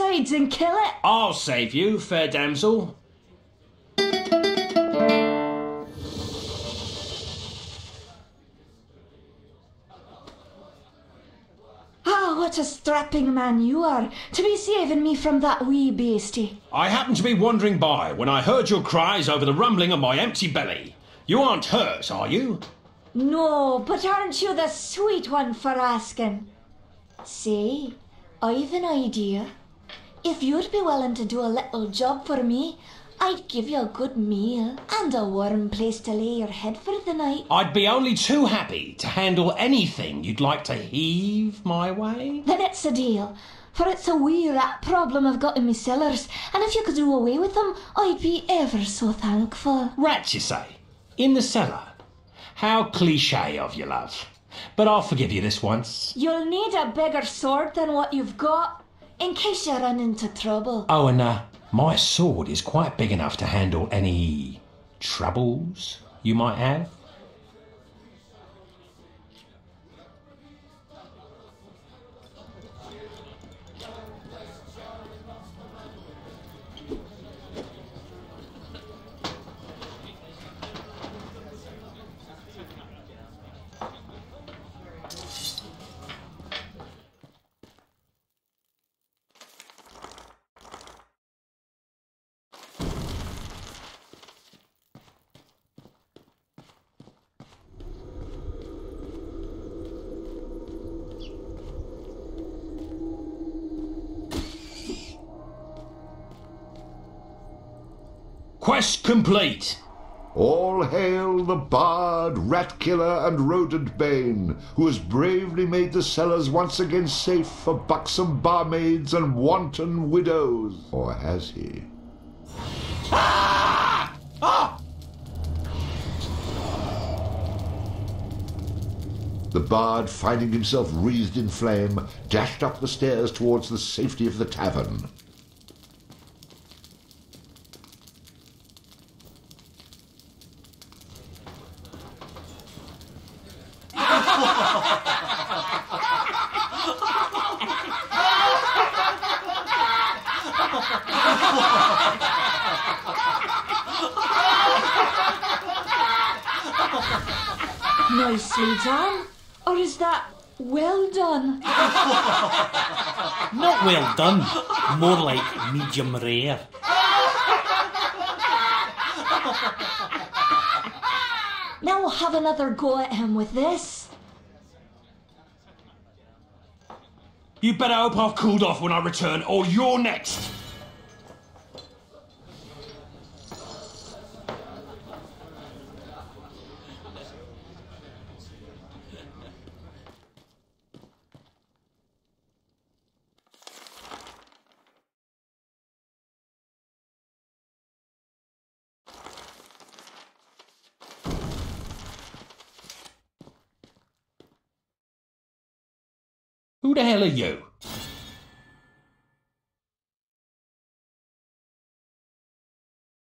sides and kill it. I'll save you, fair damsel. Ah, what a strapping man you are, to be saving me from that wee beastie. I happened to be wandering by when I heard your cries over the rumbling of my empty belly. You aren't hurt, are you? No, but aren't you the sweet one for asking? Say, I've an idea. If you'd be willing to do a little job for me, I'd give you a good meal and a warm place to lay your head for the night. I'd be only too happy to handle anything you'd like to heave my way. Then it's a deal, for it's a wee rat problem I've got in me cellars, and if you could do away with them, I'd be ever so thankful. Rats, you say? In the cellar? How cliché of you, love. But I'll forgive you this once. You'll need a bigger sword than what you've got, in case you run into trouble. Oh, and my sword is quite big enough to handle any troubles you might have. Quest complete. All hail the bard, rat killer, and rodent bane, who has bravely made the cellars once again safe for buxom barmaids and wanton widows. Or has he? Ah! Ah! The bard, finding himself wreathed in flame, dashed up the stairs towards the safety of the tavern. Nicely done. Or is that well done? Not well done, more like medium rare. Now we'll have another go at him with this. You better hope I've cooled off when I return, or you're next. Who the hell are you?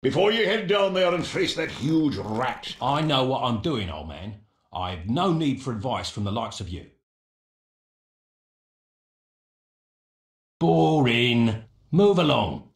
Before you head down there and face that huge rat. I know what I'm doing, old man. I've no need for advice from the likes of you. Boring. Move along.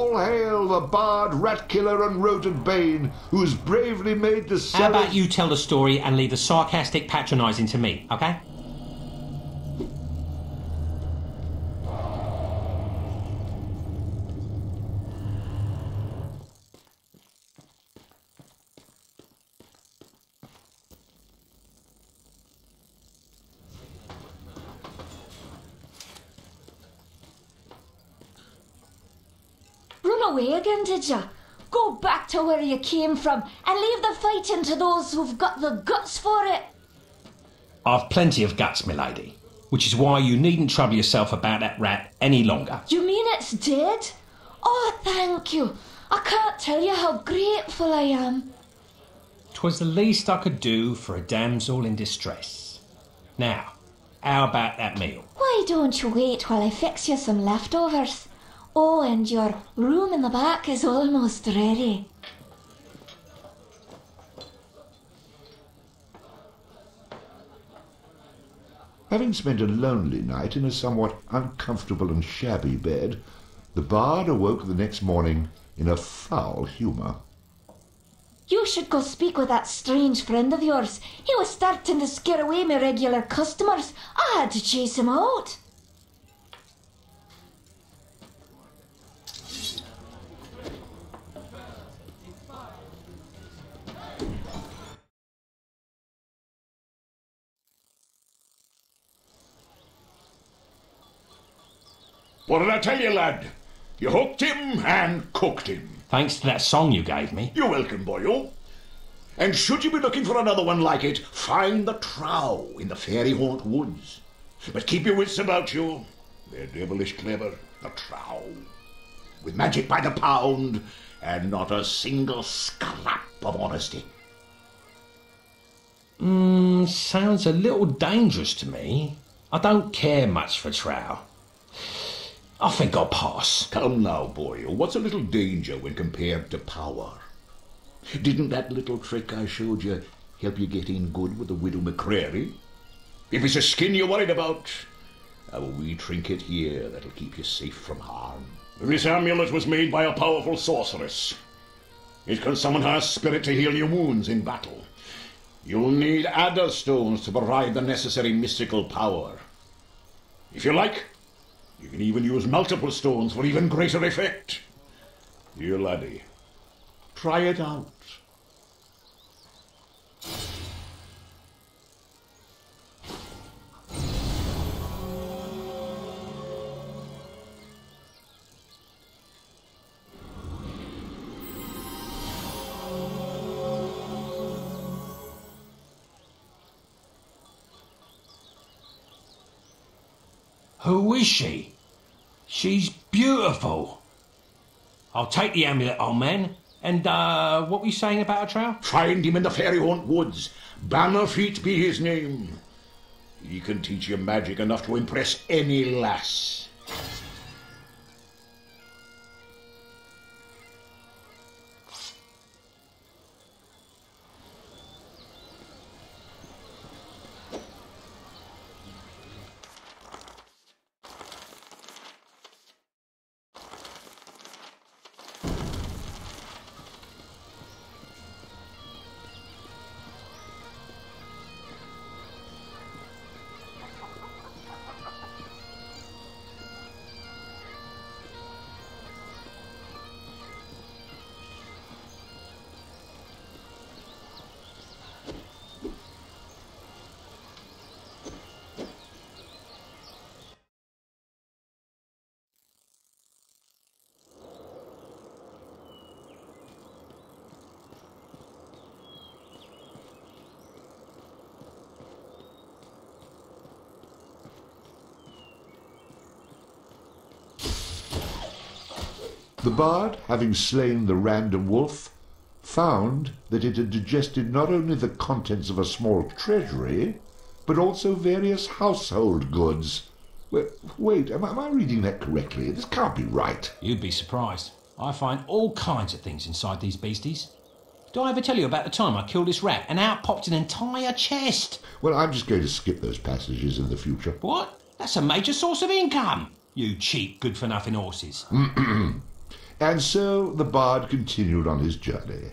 All hail the bard, rat killer and rodent bane, who has bravely made the How cellars... about you tell the story and leave the sarcastic patronising to me, okay? Run away again, did ya? Go back to where you came from and leave the fighting to those who've got the guts for it. I've plenty of guts, milady, which is why you needn't trouble yourself about that rat any longer. You mean it's dead? Oh, thank you. I can't tell you how grateful I am. 'Twas the least I could do for a damsel in distress. Now, how about that meal? Why don't you wait while I fix you some leftovers? Oh, and your room in the back is almost ready. Having spent a lonely night in a somewhat uncomfortable and shabby bed, the bard awoke the next morning in a foul humour. You should go speak with that strange friend of yours. He was starting to scare away my regular customers. I had to chase him out. What did I tell you, lad? You hooked him and cooked him. Thanks to that song you gave me. You're welcome, boyo. And should you be looking for another one like it, find the trow in the fairy haunt woods. But keep your wits about you. They're devilish clever, the trow. With magic by the pound, and not a single scrap of honesty. Sounds a little dangerous to me. I don't care much for trow. I think I'll pass. Come now, boyo. What's a little danger when compared to power? Didn't that little trick I showed you help you get in good with the widow McCrary? If it's a skin you're worried about, I've a wee trinket here that'll keep you safe from harm. This amulet was made by a powerful sorceress. It can summon her spirit to heal your wounds in battle. You'll need adder stones to provide the necessary mystical power. If you like, you can even use multiple stones for even greater effect. Dear laddie, try it out. Who is she? She's beautiful. I'll take the amulet, old man. And, what were you saying about a trow? Find him in the fairy haunt woods. Bannerfeet be his name. He can teach you magic enough to impress any lass. The bard, having slain the random wolf, found that it had digested not only the contents of a small treasury, but also various household goods. Wait, am I reading that correctly? This can't be right. You'd be surprised. I find all kinds of things inside these beasties. Did I ever tell you about the time I killed this rat and out popped an entire chest? Well, I'm just going to skip those passages in the future. What? That's a major source of income. You cheap, good-for-nothing horses. And so the bard continued on his journey.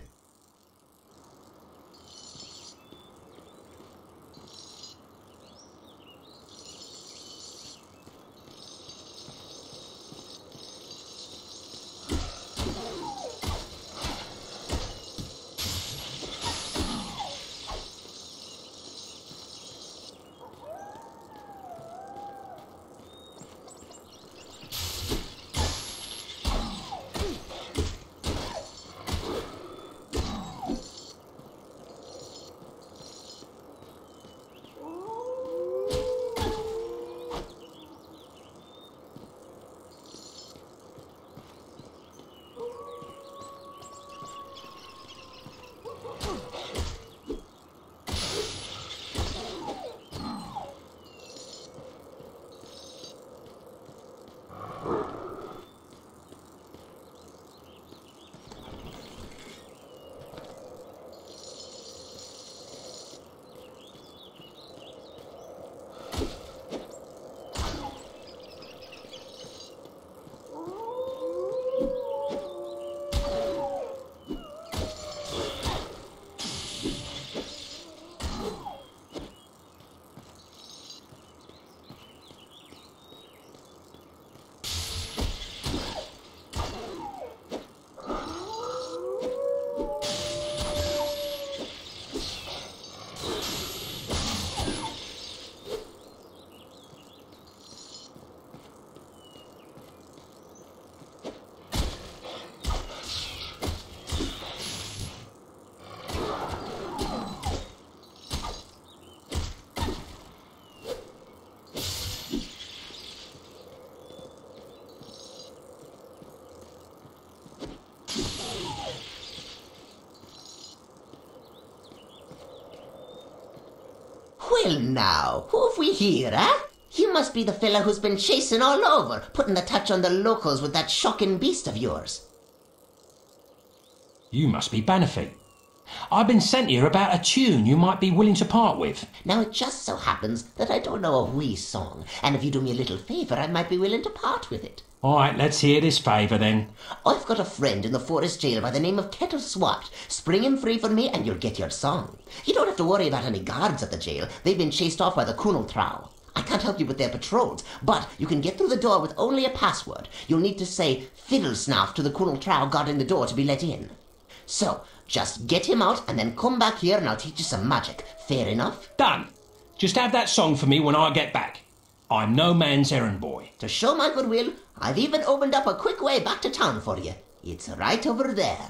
Well now, who have we here, eh? You must be the fella who's been chasing all over, putting the touch on the locals with that shocking beast of yours. You must be Bannerfeet. I've been sent here about a tune you might be willing to part with. Now it just so happens that I don't know a wee song, and if you do me a little favour, I might be willing to part with it. All right, let's hear this favour then. I've got a friend in the forest jail by the name of Kettle Swat. Spring him free for me and you'll get your song. You don't have to worry about any guards at the jail. They've been chased off by the Kunal Trow. I can't help you with their patrols, but you can get through the door with only a password. You'll need to say fiddle snuff to the Kunal Trow guarding the door to be let in. So, just get him out and then come back here and I'll teach you some magic. Fair enough? Done. Just have that song for me when I get back. I'm no man's errand boy. To show my goodwill, I've even opened up a quick way back to town for you. It's right over there.